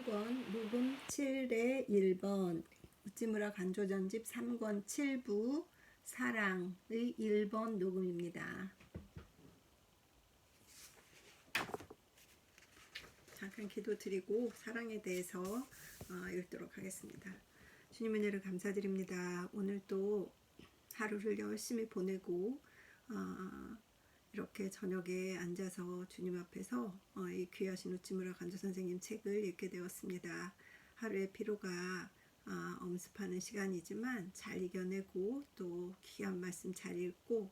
3권 녹음 7의 1번 우찌무라 간조전집 3권 7부 사랑의 1번 녹음입니다. 잠깐 기도드리고 사랑에 대해서 읽도록 하겠습니다. 주님 은혜를 감사드립니다. 오늘도 하루를 열심히 보내고 이렇게 저녁에 앉아서 주님 앞에서 이 귀하신 우찌무라 간조 선생님 책을 읽게 되었습니다. 하루의 피로가 엄습하는 시간이지만 잘 이겨내고 또 귀한 말씀 잘 읽고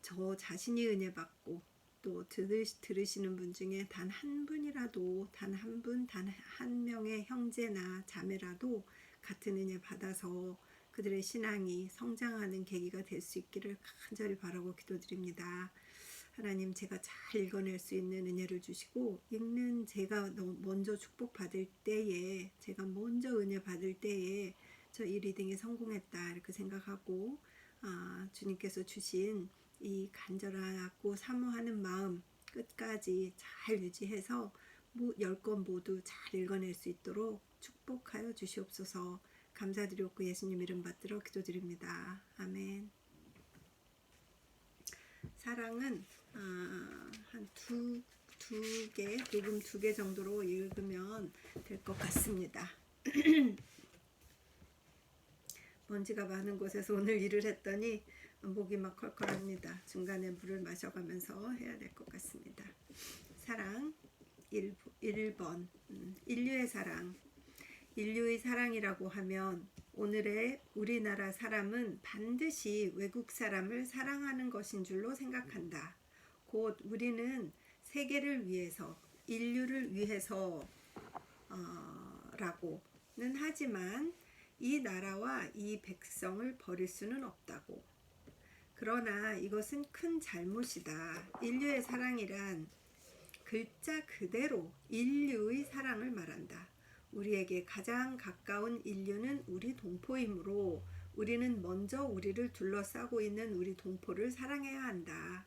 저 자신이 은혜 받고 또 들으시는 분 중에 단 한 분이라도 단 한 명의 형제나 자매라도 같은 은혜 받아서 그들의 신앙이 성장하는 계기가 될 수 있기를 간절히 바라고 기도드립니다. 하나님, 제가 잘 읽어낼 수 있는 은혜를 주시고 읽는 제가 먼저 축복받을 때에 제가 먼저 은혜 받을 때에 저 이 리딩이 성공했다 이렇게 생각하고 주님께서 주신 이 간절하고 사모하는 마음 끝까지 잘 유지해서 10권 모두 잘 읽어낼 수 있도록 축복하여 주시옵소서. 감사드리옵고 예수님 이름 받들어 기도드립니다. 아멘. 사랑은 한 두 개, 녹음 2개 정도로 읽으면 될 것 같습니다. 먼지가 많은 곳에서 오늘 일을 했더니 목이 막 컬컬합니다. 중간에 물을 마셔가면서 해야 될 것 같습니다. 사랑 1번 인류의 사랑. 인류의 사랑이라고 하면 오늘의 우리나라 사람은 반드시 외국 사람을 사랑하는 것인 줄로 생각한다. 곧 우리는 세계를 위해서 인류를 위해서 라고는 하지만 이 나라와 이 백성을 버릴 수는 없다고. 그러나 이것은 큰 잘못이다. 인류의 사랑이란 글자 그대로 인류의 사랑을 말한다. 우리에게 가장 가까운 인류는 우리 동포이므로 우리는 먼저 우리를 둘러싸고 있는 우리 동포를 사랑해야 한다.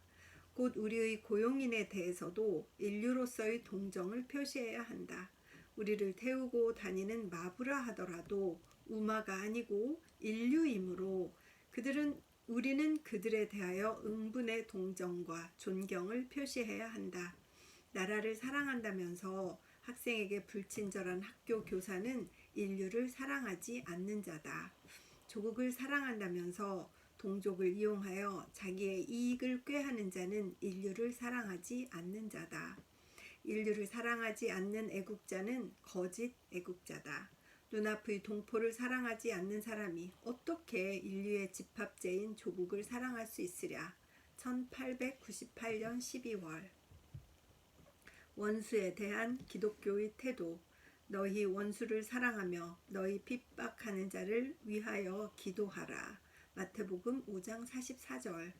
곧 우리의 고용인에 대해서도 인류로서의 동정을 표시해야 한다. 우리를 태우고 다니는 마부라 하더라도 우마가 아니고 인류이므로 우리는 그들에 대하여 응분의 동정과 존경을 표시해야 한다. 나라를 사랑한다면서 학생에게 불친절한 학교 교사는 인류를 사랑하지 않는 자다. 조국을 사랑한다면서 동족을 이용하여 자기의 이익을 꾀하는 자는 인류를 사랑하지 않는 자다. 인류를 사랑하지 않는 애국자는 거짓 애국자다. 눈앞의 동포를 사랑하지 않는 사람이 어떻게 인류의 집합제인 조국을 사랑할 수 있으랴. 1898년 12월. 원수에 대한 기독교의 태도. 너희 원수를 사랑하며 너희 핍박하는 자를 위하여 기도하라. 마태복음 5장 44절.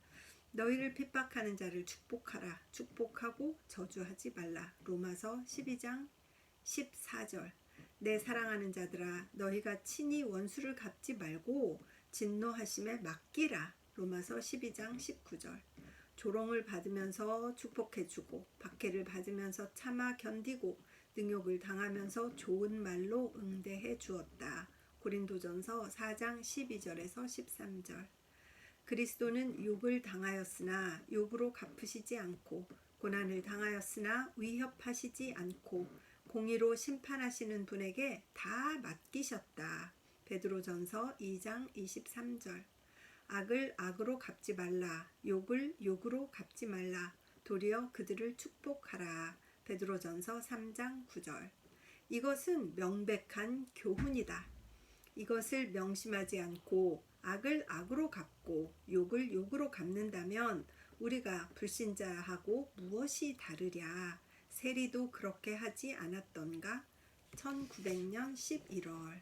너희를 핍박하는 자를 축복하라. 축복하고 저주하지 말라. 로마서 12장 14절. 내 사랑하는 자들아, 너희가 친히 원수를 갚지 말고 진노하심에 맡기라. 로마서 12장 19절. 조롱을 받으면서 축복해주고 박해를 받으면서 참아 견디고 능욕을 당하면서 좋은 말로 응대해 주었다. 고린도전서 4장 12절에서 13절. 그리스도는 욕을 당하였으나 욕으로 갚으시지 않고 고난을 당하였으나 위협하시지 않고 공의로 심판하시는 분에게 다 맡기셨다. 베드로전서 2장 23절. 악을 악으로 갚지 말라. 욕을 욕으로 갚지 말라. 도리어 그들을 축복하라. 베드로전서 3장 9절. 이것은 명백한 교훈이다. 이것을 명심하지 않고 악을 악으로 갚고 욕을 욕으로 갚는다면 우리가 불신자하고 무엇이 다르랴. 세리도 그렇게 하지 않았던가. 1900년 11월.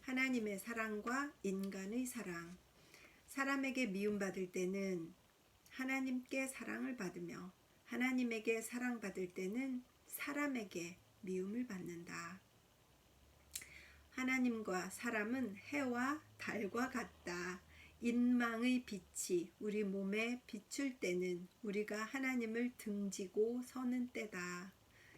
하나님의 사랑과 인간의 사랑. 사람에게 미움받을 때는 하나님께 사랑을 받으며 하나님에게 사랑받을 때는 사람에게 미움을 받는다. 하나님과 사람은 해와 달과 같다. 인망의 빛이 우리 몸에 비출 때는 우리가 하나님을 등지고 서는 때다.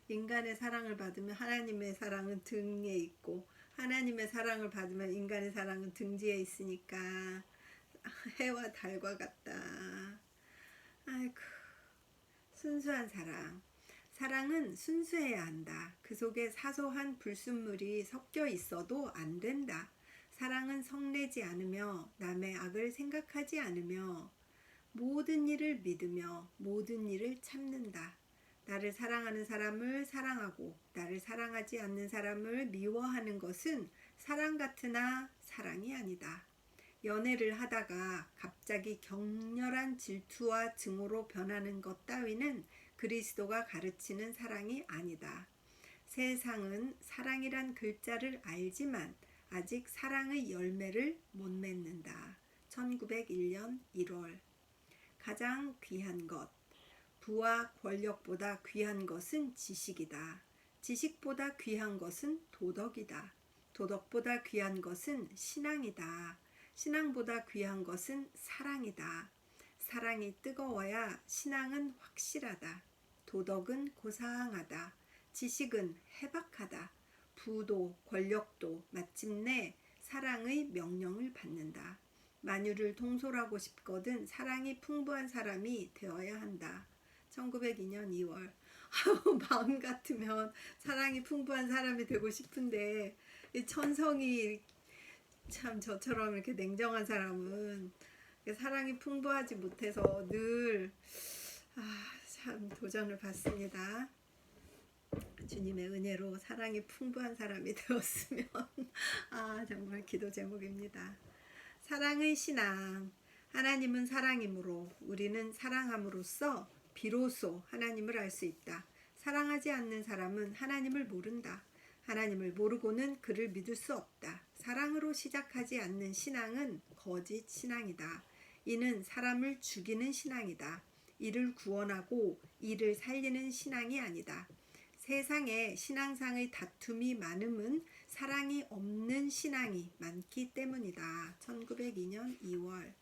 인간의 사랑을 받으면 하나님의 사랑은 등에 있고, 하나님의 사랑을 받으면 인간의 사랑은 등지에 있으니까 해와 달과 같다. 아이고, 순수한 사랑. 사랑은 순수해야 한다. 그 속에 사소한 불순물이 섞여 있어도 안 된다. 사랑은 성내지 않으며 남의 악을 생각하지 않으며 모든 일을 믿으며 모든 일을 참는다. 나를 사랑하는 사람을 사랑하고 나를 사랑하지 않는 사람을 미워하는 것은 사랑 같으나 사랑이 아니다. 연애를 하다가 갑자기 격렬한 질투와 증오로 변하는 것 따위는 그리스도가 가르치는 사랑이 아니다. 세상은 사랑이란 글자를 알지만 아직 사랑의 열매를 못 맺는다. 1901년 1월. 가장 귀한 것. 부와 권력보다 귀한 것은 지식이다. 지식보다 귀한 것은 도덕이다. 도덕보다 귀한 것은 신앙이다. 신앙보다 귀한 것은 사랑이다. 사랑이 뜨거워야 신앙은 확실하다. 도덕은 고상하다. 지식은 해박하다. 부도 권력도 마침내 사랑의 명령을 받는다. 만유를 통솔하고 싶거든 사랑이 풍부한 사람이 되어야 한다. 1902년 2월. 마음 같으면 사랑이 풍부한 사람이 되고 싶은데 이 천성이 참 저처럼 이렇게 냉정한 사람은 사랑이 풍부하지 못해서 늘 참 도전을 받습니다. 주님의 은혜로 사랑이 풍부한 사람이 되었으면 정말 기도 제목입니다. 사랑의 신앙. 하나님은 사랑이므로 우리는 사랑함으로써 비로소 하나님을 알 수 있다. 사랑하지 않는 사람은 하나님을 모른다. 하나님을 모르고는 그를 믿을 수 없다. 사랑으로 시작하지 않는 신앙은 거짓 신앙이다. 이는 사람을 죽이는 신앙이다. 이를 구원하고 이를 살리는 신앙이 아니다. 세상에 신앙상의 다툼이 많음은 사랑이 없는 신앙이 많기 때문이다. 1902년 2월.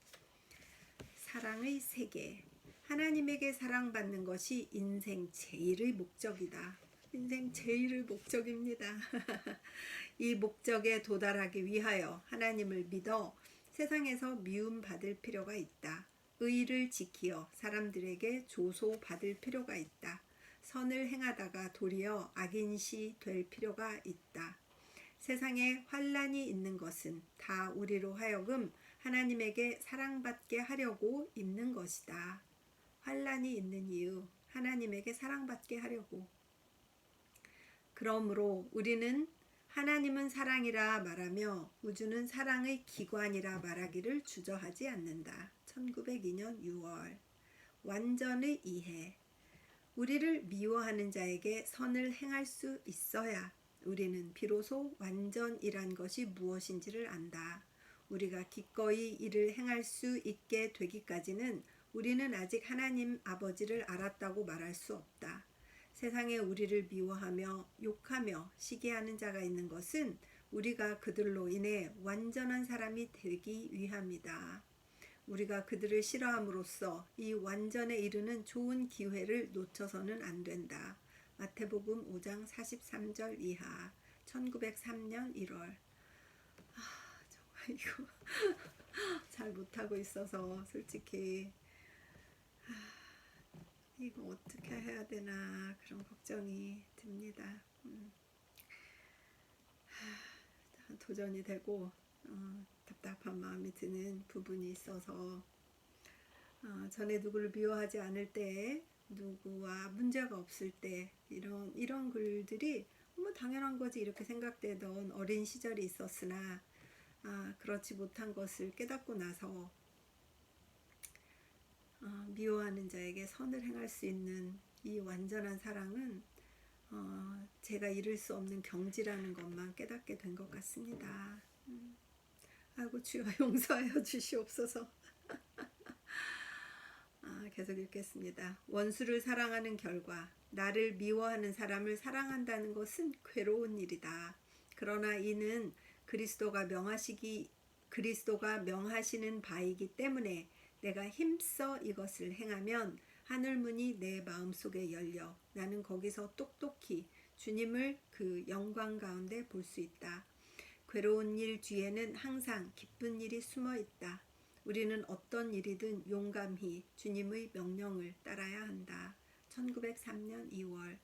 사랑의 세계. 하나님에게 사랑받는 것이 인생 제일의 목적이다. 인생 제일의 목적입니다. 이 목적에 도달하기 위하여 하나님을 믿어 세상에서 미움받을 필요가 있다. 의를 지키어 사람들에게 조소받을 필요가 있다. 선을 행하다가 도리어 악인시 될 필요가 있다. 세상에 환난이 있는 것은 다 우리로 하여금 하나님에게 사랑받게 하려고 있는 것이다. 환난이 있는 이유, 하나님에게 사랑받게 하려고. 그러므로 우리는 하나님은 사랑이라 말하며 우주는 사랑의 기관이라 말하기를 주저하지 않는다. 1902년 6월. 완전의 이해. 우리를 미워하는 자에게 선을 행할 수 있어야 우리는 비로소 완전이란 것이 무엇인지를 안다. 우리가 기꺼이 이를 행할 수 있게 되기까지는 우리는 아직 하나님 아버지를 알았다고 말할 수 없다. 세상에 우리를 미워하며 욕하며 시기하는 자가 있는 것은 우리가 그들로 인해 완전한 사람이 되기 위함이다. 우리가 그들을 싫어함으로써 이 완전에 이르는 좋은 기회를 놓쳐서는 안 된다. 마태복음 5장 43절 이하. 1903년 1월. 정말 이거 잘 못하고 있어서 솔직히 이거 어떻게 해야 되나 그런 걱정이 듭니다. 도전이 되고 답답한 마음이 드는 부분이 있어서 전에 누구를 미워하지 않을 때, 누구와 문제가 없을 때 이런 글들이 뭐 당연한 거지 이렇게 생각되던 어린 시절이 있었으나 그렇지 못한 것을 깨닫고 나서 미워하는 자에게 선을 행할 수 있는 이 완전한 사랑은 제가 이룰 수 없는 경지라는 것만 깨닫게 된 것 같습니다. 아이고 주여 용서하여 주시옵소서. 계속 읽겠습니다. 원수를 사랑하는 결과 나를 미워하는 사람을 사랑한다는 것은 괴로운 일이다. 그러나 이는 그리스도가 명하시는 바이기 때문에 내가 힘써 이것을 행하면 하늘문이 내 마음속에 열려 나는 거기서 똑똑히 주님을 그 영광 가운데 볼 수 있다. 괴로운 일 뒤에는 항상 기쁜 일이 숨어 있다. 우리는 어떤 일이든 용감히 주님의 명령을 따라야 한다. 1903년 2월.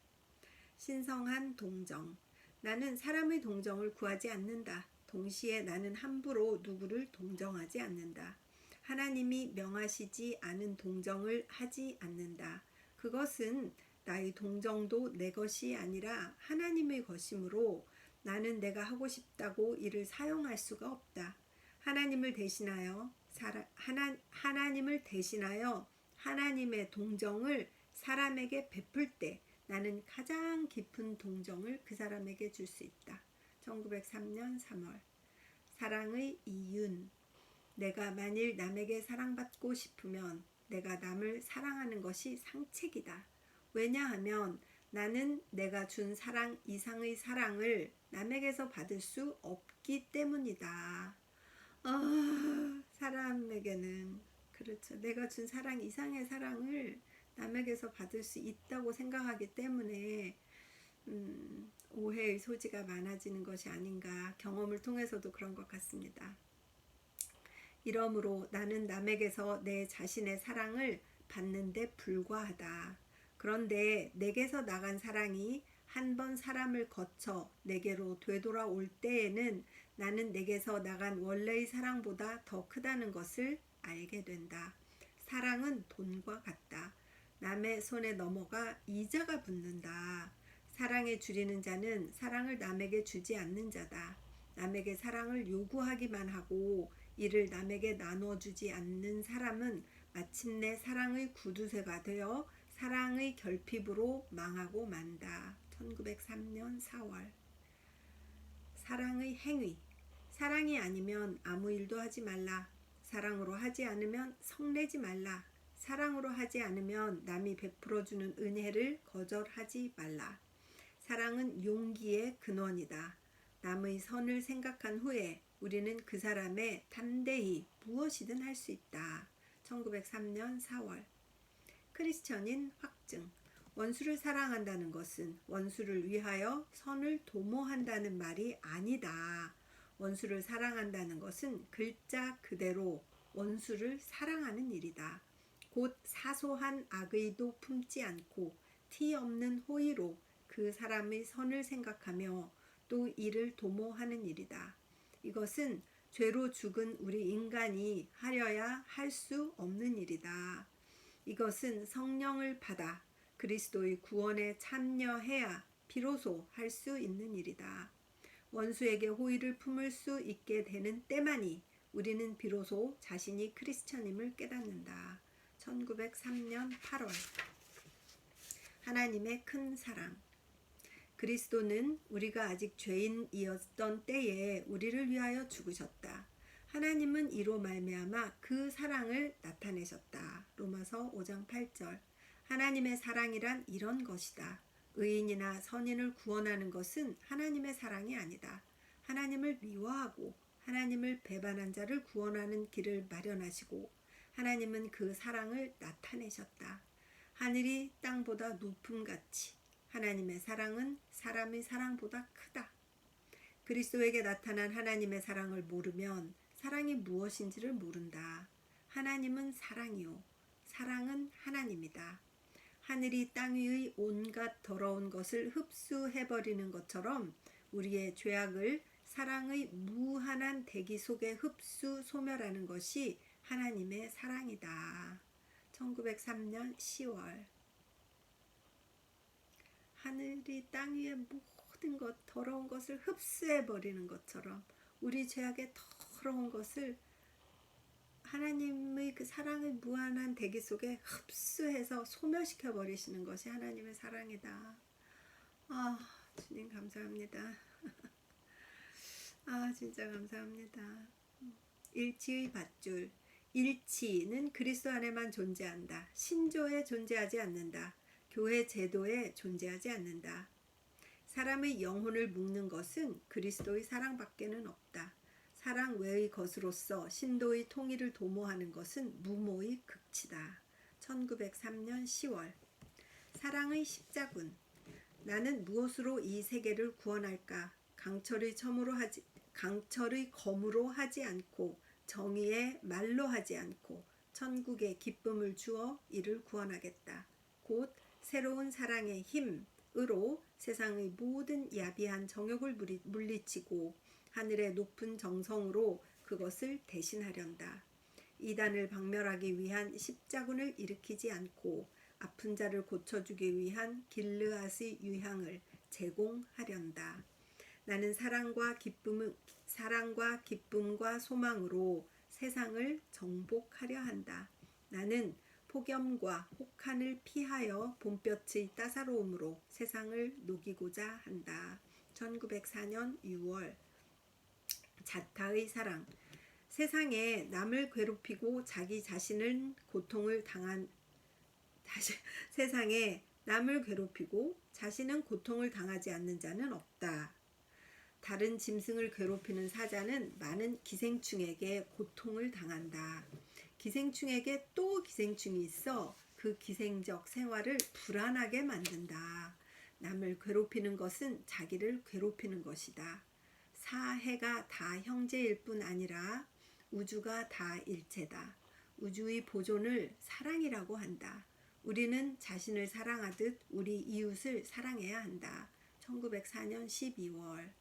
신성한 동정. 나는 사람의 동정을 구하지 않는다. 동시에 나는 함부로 누구를 동정하지 않는다. 하나님이 명하시지 않은 동정을 하지 않는다. 그것은 나의 동정도 내 것이 아니라 하나님의 것이므로 나는 내가 하고 싶다고 이를 사용할 수가 없다. 하나님을 대신하여 하나님의 동정을 사람에게 베풀 때 나는 가장 깊은 동정을 그 사람에게 줄 수 있다. 1903년 3월. 사랑의 이윤. 내가 만일 남에게 사랑받고 싶으면 내가 남을 사랑하는 것이 상책이다. 왜냐하면 나는 내가 준 사랑 이상의 사랑을 남에게서 받을 수 없기 때문이다. 사람에게는 그렇죠. 내가 준 사랑 이상의 사랑을 남에게서 받을 수 있다고 생각하기 때문에 오해의 소지가 많아지는 것이 아닌가. 경험을 통해서도 그런 것 같습니다. 이러므로 나는 남에게서 내 자신의 사랑을 받는 데 불과하다. 그런데 내게서 나간 사랑이 한 번 사람을 거쳐 내게로 되돌아올 때에는 나는 내게서 나간 원래의 사랑보다 더 크다는 것을 알게 된다. 사랑은 돈과 같다. 남의 손에 넘어가 이자가 붙는다. 사랑에 줄이는 자는 사랑을 남에게 주지 않는 자다. 남에게 사랑을 요구하기만 하고 이를 남에게 나눠주지 않는 사람은 마침내 사랑의 구두쇠가 되어 사랑의 결핍으로 망하고 만다. 1903년 4월. 사랑의 행위. 사랑이 아니면 아무 일도 하지 말라. 사랑으로 하지 않으면 성내지 말라. 사랑으로 하지 않으면 남이 베풀어주는 은혜를 거절하지 말라. 사랑은 용기의 근원이다. 남의 선을 생각한 후에 우리는 그 사람의 담대히 무엇이든 할 수 있다. 1903년 4월. 크리스천인 확증. 원수를 사랑한다는 것은 원수를 위하여 선을 도모한다는 말이 아니다. 원수를 사랑한다는 것은 글자 그대로 원수를 사랑하는 일이다. 곧 사소한 악의도 품지 않고 티 없는 호의로 그 사람의 선을 생각하며 또 이를 도모하는 일이다. 이것은 죄로 죽은 우리 인간이 하려야 할 수 없는 일이다. 이것은 성령을 받아 그리스도의 구원에 참여해야 비로소 할 수 있는 일이다. 원수에게 호의를 품을 수 있게 되는 때만이 우리는 비로소 자신이 크리스천임을 깨닫는다. 1903년 8월. 하나님의 큰 사랑. 그리스도는 우리가 아직 죄인이었던 때에 우리를 위하여 죽으셨다. 하나님은 이로 말미암아 그 사랑을 나타내셨다. 로마서 5장 8절. 하나님의 사랑이란 이런 것이다. 의인이나 선인을 구원하는 것은 하나님의 사랑이 아니다. 하나님을 미워하고 하나님을 배반한 자를 구원하는 길을 마련하시고 하나님은 그 사랑을 나타내셨다. 하늘이 땅보다 높음같이 하나님의 사랑은 사람의 사랑보다 크다. 그리스도에게 나타난 하나님의 사랑을 모르면 사랑이 무엇인지를 모른다. 하나님은 사랑이요. 사랑은 하나님이다. 하늘이 땅 위의 온갖 더러운 것을 흡수해버리는 것처럼 우리의 죄악을 사랑의 무한한 대기 속에 흡수 소멸하는 것이 하나님의 사랑이다. 1903년 10월. 하늘이 땅 위의 모든 것, 더러운 것을 흡수해버리는 것처럼 우리 죄악의 더러운 것을 하나님의 그 사랑의 무한한 대기 속에 흡수해서 소멸시켜 버리시는 것이 하나님의 사랑이다. 주님 감사합니다. 진짜 감사합니다. 일치의 밧줄. 일치는 그리스도 안에만 존재한다. 신조에 존재하지 않는다. 교회 제도에 존재하지 않는다. 사람의 영혼을 묶는 것은 그리스도의 사랑밖에는 없다. 사랑 외의 것으로서 신도의 통일을 도모하는 것은 무모의 극치다. 1903년 10월. 사랑의 십자군. 나는 무엇으로 이 세계를 구원할까? 강철의 검으로 하지 않고 정의의 말로 하지 않고 천국의 기쁨을 주어 이를 구원하겠다. 곧 새로운 사랑의 힘으로 세상의 모든 야비한 정욕을 물리치고 하늘의 높은 정성으로 그것을 대신하련다. 이단을 박멸하기 위한 십자군을 일으키지 않고 아픈 자를 고쳐주기 위한 길르앗의 유향을 제공하련다. 나는 사랑과 기쁨과 소망으로 세상을 정복하려 한다. 나는 폭염과 혹한을 피하여 봄볕의 따사로움으로 세상을 녹이고자 한다. 1904년 6월. 자타의 사랑. 세상에 남을 괴롭히고 세상에 남을 괴롭히고 자신은 고통을 당하지 않는 자는 없다. 다른 짐승을 괴롭히는 사자는 많은 기생충에게 고통을 당한다. 기생충에게 또 기생충이 있어 그 기생적 생활을 불안하게 만든다. 남을 괴롭히는 것은 자기를 괴롭히는 것이다. 사해가 다 형제일 뿐 아니라 우주가 다 일체다. 우주의 보존을 사랑이라고 한다. 우리는 자신을 사랑하듯 우리 이웃을 사랑해야 한다. 1904년 12월.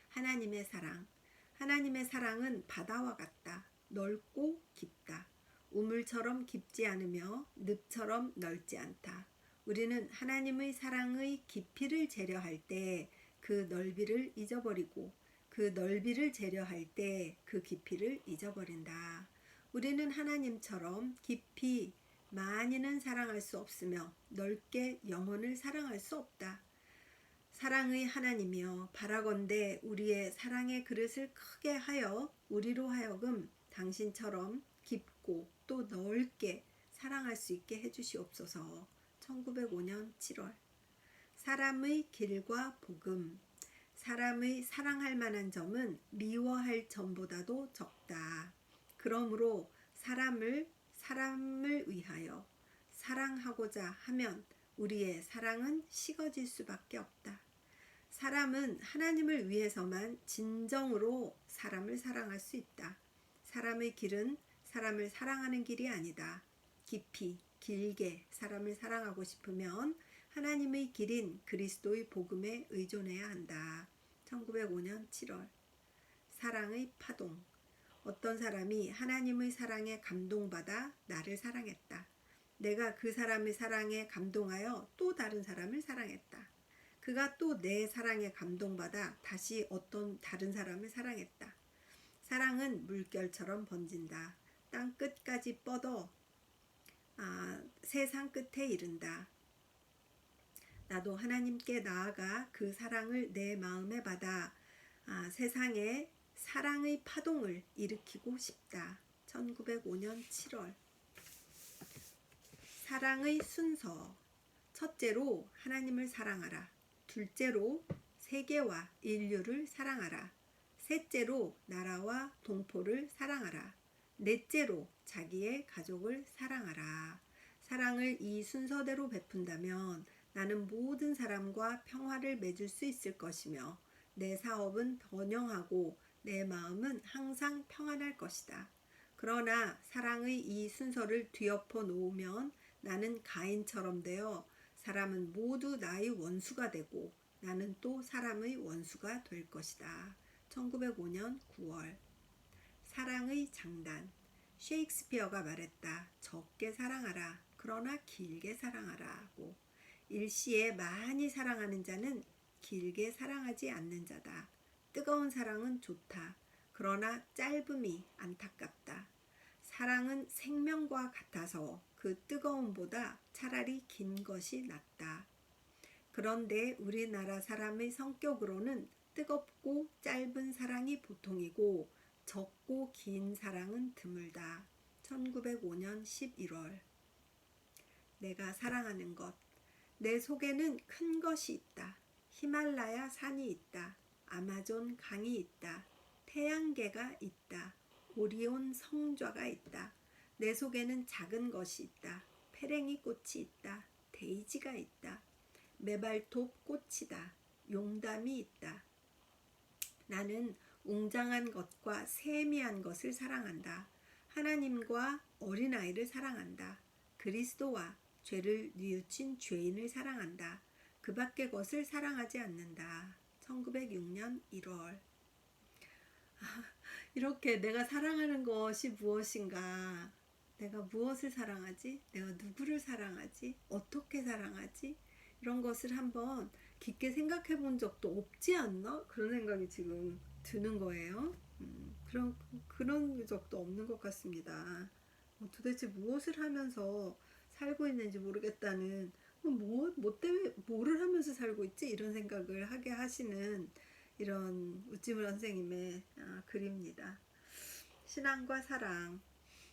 하나님의 사랑. 하나님의 사랑은 바다와 같다. 넓고 깊다. 우물처럼 깊지 않으며 늪처럼 넓지 않다. 우리는 하나님의 사랑의 깊이를 재려할 때 그 넓이를 잊어버리고 그 넓이를 재려할 때 그 깊이를 잊어버린다. 우리는 하나님처럼 깊이 많이는 사랑할 수 없으며 넓게 영혼을 사랑할 수 없다. 사랑의 하나님이여, 바라건대 우리의 사랑의 그릇을 크게 하여 우리로 하여금 당신처럼 깊고 또 넓게 사랑할 수 있게 해주시옵소서. 1905년 7월. 사람의 길과 복음. 사람의 사랑할 만한 점은 미워할 점보다도 적다. 그러므로 사람을 위하여 사랑하고자 하면 우리의 사랑은 식어질 수밖에 없다. 사람은 하나님을 위해서만 진정으로 사람을 사랑할 수 있다. 사람의 길은 사람을 사랑하는 길이 아니다. 깊이, 길게 사람을 사랑하고 싶으면 하나님의 길인 그리스도의 복음에 의존해야 한다. 1905년 7월. 사랑의 파동. 어떤 사람이 하나님의 사랑에 감동받아 나를 사랑했다. 내가 그 사람의 사랑에 감동하여 또 다른 사람을 사랑했다. 그가 또 내 사랑에 감동받아 다시 어떤 다른 사람을 사랑했다. 사랑은 물결처럼 번진다. 땅 끝까지 뻗어 세상 끝에 이른다. 나도 하나님께 나아가 그 사랑을 내 마음에 받아 세상에 사랑의 파동을 일으키고 싶다. 1905년 7월. 사랑의 순서. 첫째로 하나님을 사랑하라. 둘째로 세계와 인류를 사랑하라. 셋째로 나라와 동포를 사랑하라. 넷째로 자기의 가족을 사랑하라. 사랑을 이 순서대로 베푼다면 나는 모든 사람과 평화를 맺을 수 있을 것이며 내 사업은 번영하고 내 마음은 항상 평안할 것이다. 그러나 사랑의 이 순서를 뒤엎어 놓으면 나는 가인처럼 되어 사람은 모두 나의 원수가 되고 나는 또 사람의 원수가 될 것이다. 1905년 9월. 사랑의 장단. 셰익스피어가 말했다. 적게 사랑하라. 그러나 길게 사랑하라고. 일시에 많이 사랑하는 자는 길게 사랑하지 않는 자다. 뜨거운 사랑은 좋다. 그러나 짧음이 안타깝다. 사랑은 생명과 같아서 그 뜨거움보다 차라리 긴 것이 낫다. 그런데 우리나라 사람의 성격으로는 뜨겁고 짧은 사랑이 보통이고 적고 긴 사랑은 드물다. 1905년 11월. 내가 사랑하는 것. 내 속에는 큰 것이 있다. 히말라야 산이 있다. 아마존 강이 있다. 태양계가 있다. 오리온 성좌가 있다. 내 속에는 작은 것이 있다. 페랭이 꽃이 있다. 데이지가 있다. 메발톱 꽃이다. 용담이 있다. 나는 웅장한 것과 세미한 것을 사랑한다. 하나님과 어린아이를 사랑한다. 그리스도와 죄를 뉘우친 죄인을 사랑한다. 그 밖의 것을 사랑하지 않는다. 1906년 1월. 이렇게 내가 사랑하는 것이 무엇인가? 내가 무엇을 사랑하지? 내가 누구를 사랑하지? 어떻게 사랑하지? 이런 것을 한번 깊게 생각해 본 적도 없지 않나? 그런 생각이 지금 드는 거예요. 그런 적도 없는 것 같습니다. 도대체 무엇을 하면서 살고 있는지 모르겠다는, 뭐 때문에 뭐를 하면서 살고 있지? 이런 생각을 하게 하시는 이런 우찌물 선생님의 글입니다. 신앙과 사랑.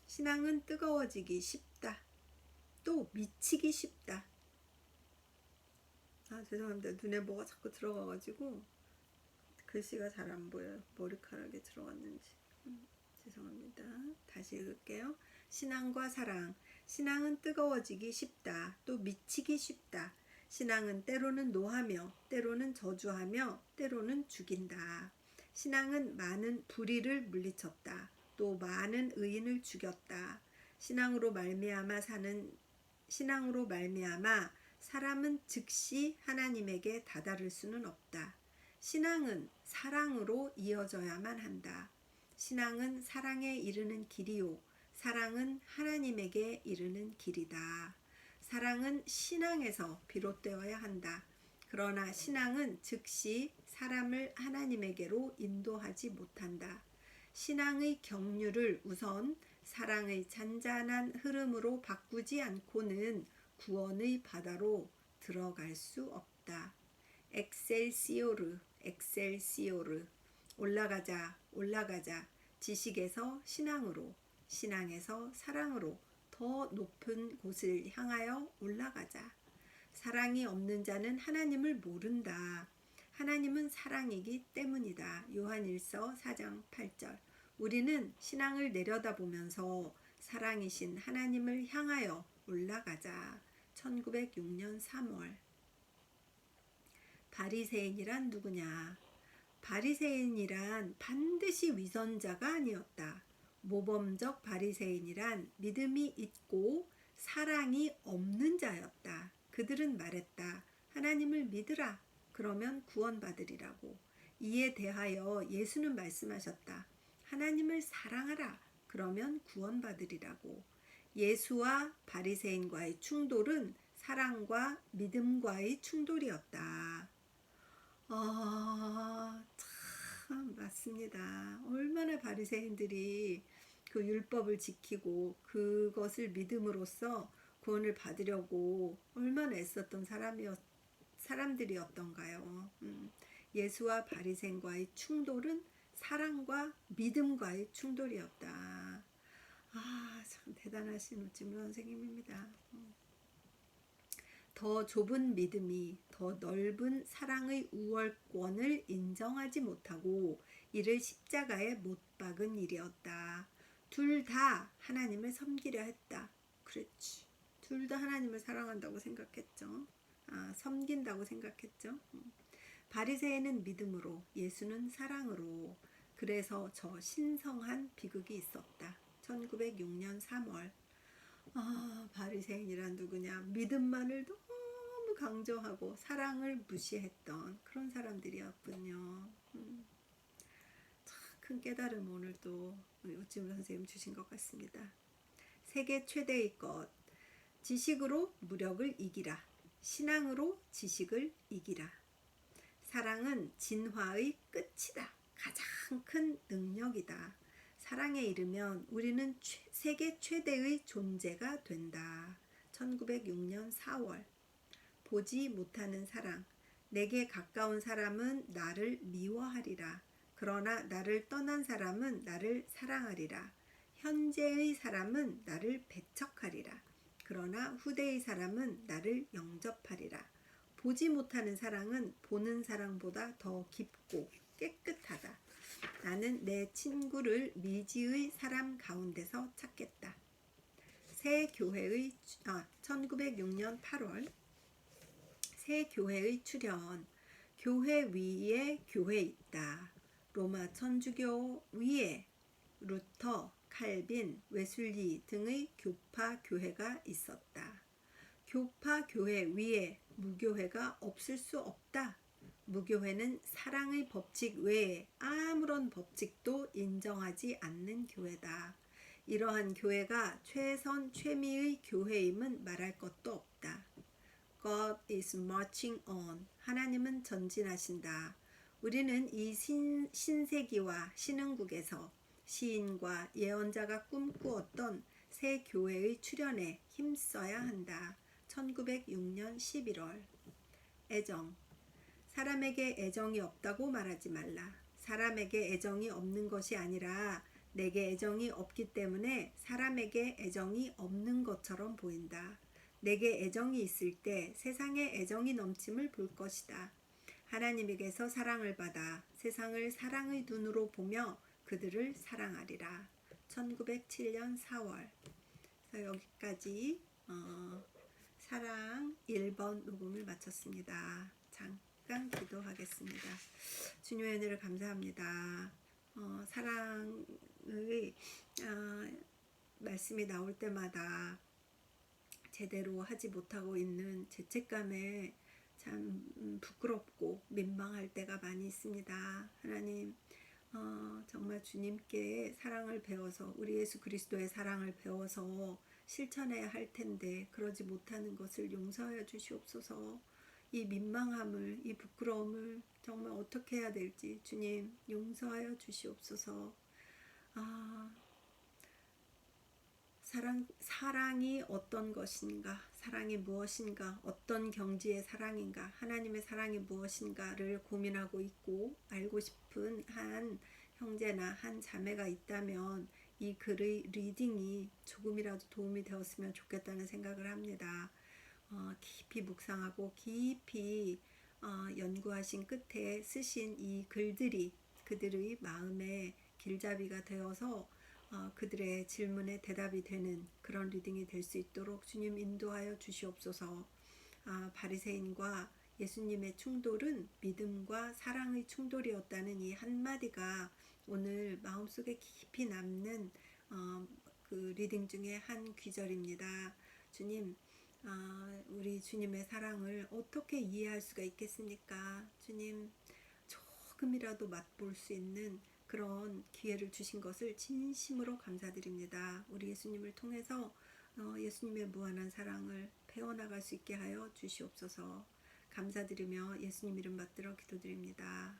신앙은 뜨거워지기 쉽다. 또 미치기 쉽다. 죄송합니다. 눈에 뭐가 자꾸 들어가가지고 글씨가 잘 안 보여요. 머리카락에 들어갔는지. 죄송합니다. 다시 읽을게요. 신앙과 사랑. 신앙은 뜨거워지기 쉽다. 또 미치기 쉽다. 신앙은 때로는 노하며 때로는 저주하며 때로는 죽인다. 신앙은 많은 불의를 물리쳤다. 또 많은 의인을 죽였다. 신앙으로 말미암아 사람은 즉시 하나님에게 다다를 수는 없다. 신앙은 사랑으로 이어져야만 한다. 신앙은 사랑에 이르는 길이요. 사랑은 하나님에게 이르는 길이다. 사랑은 신앙에서 비롯되어야 한다. 그러나 신앙은 즉시 사람을 하나님에게로 인도하지 못한다. 신앙의 경륜을 우선 사랑의 잔잔한 흐름으로 바꾸지 않고는 구원의 바다로 들어갈 수 없다. 엑셀시오르, 엑셀시오르. 올라가자, 올라가자. 지식에서 신앙으로, 신앙에서 사랑으로 더 높은 곳을 향하여 올라가자. 사랑이 없는 자는 하나님을 모른다. 하나님은 사랑이기 때문이다. 요한일서 4장 8절. 우리는 신앙을 내려다보면서 사랑이신 하나님을 향하여 올라가자. 1906년 3월. 바리새인이란 누구냐? 바리새인이란 반드시 위선자가 아니었다. 모범적 바리새인이란 믿음이 있고 사랑이 없는 자였다. 그들은 말했다. 하나님을 믿으라. 그러면 구원받으리라고. 이에 대하여 예수는 말씀하셨다. 하나님을 사랑하라. 그러면 구원받으리라고. 예수와 바리새인과의 충돌은 사랑과 믿음과의 충돌이었다. 참 맞습니다. 얼마나 바리새인들이 그 율법을 지키고 그것을 믿음으로써 구원을 받으려고 얼마나 애썼던 사람들이었던가요. 예수와 바리새인과의 충돌은 사랑과 믿음과의 충돌이었다. 참 대단하신 우찌물 선생님입니다. 더 좁은 믿음이 더 넓은 사랑의 우월권을 인정하지 못하고 이를 십자가에 못 박은 일이었다. 둘 다 하나님을 섬기려 했다. 그렇지. 둘 다 하나님을 사랑한다고 생각했죠. 섬긴다고 생각했죠. 바리새인은 믿음으로, 예수는 사랑으로. 그래서 저 신성한 비극이 있었다. 1906년 3월. 바리새인이란 누구냐? 믿음만을 너무 강조하고 사랑을 무시했던 그런 사람들이었군요. 참 큰 깨달음 오늘 또 우찌물 선생님 주신 것 같습니다. 세계 최대의 것. 지식으로 무력을 이기라. 신앙으로 지식을 이기라. 사랑은 진화의 끝이다. 가장 큰 능력이다. 사랑에 이르면 우리는 세계 최대의 존재가 된다. 1906년 4월. 보지 못하는 사랑. 내게 가까운 사람은 나를 미워하리라. 그러나 나를 떠난 사람은 나를 사랑하리라. 현재의 사람은 나를 배척하리라. 그러나 후대의 사람은 나를 영접하리라. 보지 못하는 사랑은 보는 사랑보다 더 깊고 깨끗하다. 나는 내 친구를 미지의 사람 가운데서 찾겠다. 새 교회의 1906년 8월 새 교회의 출현. 교회 위에 교회 있다. 로마 천주교 위에 루터, 칼빈, 웨슬리 등의 교파 교회가 있었다. 교파 교회 위에 무교회가 없을 수 없다. 무교회는 사랑의 법칙 외에 아무런 법칙도 인정하지 않는 교회다. 이러한 교회가 최선 최미의 교회임은 말할 것도 없다. God is marching on. 하나님은 전진하신다. 우리는 이 신세기와 신흥국에서 시인과 예언자가 꿈꾸었던 새 교회의 출현에 힘써야 한다. 1906년 11월. 애정. 사람에게 애정이 없다고 말하지 말라. 사람에게 애정이 없는 것이 아니라 내게 애정이 없기 때문에 사람에게 애정이 없는 것처럼 보인다. 내게 애정이 있을 때 세상에 애정이 넘침을 볼 것이다. 하나님에게서 사랑을 받아 세상을 사랑의 눈으로 보며 그들을 사랑하리라. 1907년 4월. 여기까지 사랑 1번 녹음을 마쳤습니다. 잠깐 기도하겠습니다. 주님의 은혜를 감사합니다. 사랑의 말씀이 나올 때마다 제대로 하지 못하고 있는 죄책감에 참 부끄럽고 민망할 때가 많이 있습니다. 하나님, 정말 주님께 사랑을 배워서 우리 예수 그리스도의 사랑을 배워서 실천해야 할 텐데 그러지 못하는 것을 용서하여 주시옵소서. 이 민망함을, 이 부끄러움을 정말 어떻게 해야 될지 주님 용서하여 주시옵소서. 사랑이 어떤 것인가, 사랑이 무엇인가, 어떤 경지의 사랑인가, 하나님의 사랑이 무엇인가를 고민하고 있고 알고 싶은 한 형제나 한 자매가 있다면 이 글의 리딩이 조금이라도 도움이 되었으면 좋겠다는 생각을 합니다. 깊이 묵상하고 깊이 연구하신 끝에 쓰신 이 글들이 그들의 마음의 길잡이가 되어서 그들의 질문에 대답이 되는 그런 리딩이 될 수 있도록 주님 인도하여 주시옵소서. 바리새인과 예수님의 충돌은 믿음과 사랑의 충돌이었다는 이 한마디가 오늘 마음속에 깊이 남는 그 리딩 중에 한 귀절입니다. 주님, 우리 주님의 사랑을 어떻게 이해할 수가 있겠습니까? 주님, 조금이라도 맛볼 수 있는 그런 기회를 주신 것을 진심으로 감사드립니다. 우리 예수님을 통해서 예수님의 무한한 사랑을 배워나갈 수 있게 하여 주시옵소서. 감사드리며 예수님 이름 받들어 기도드립니다.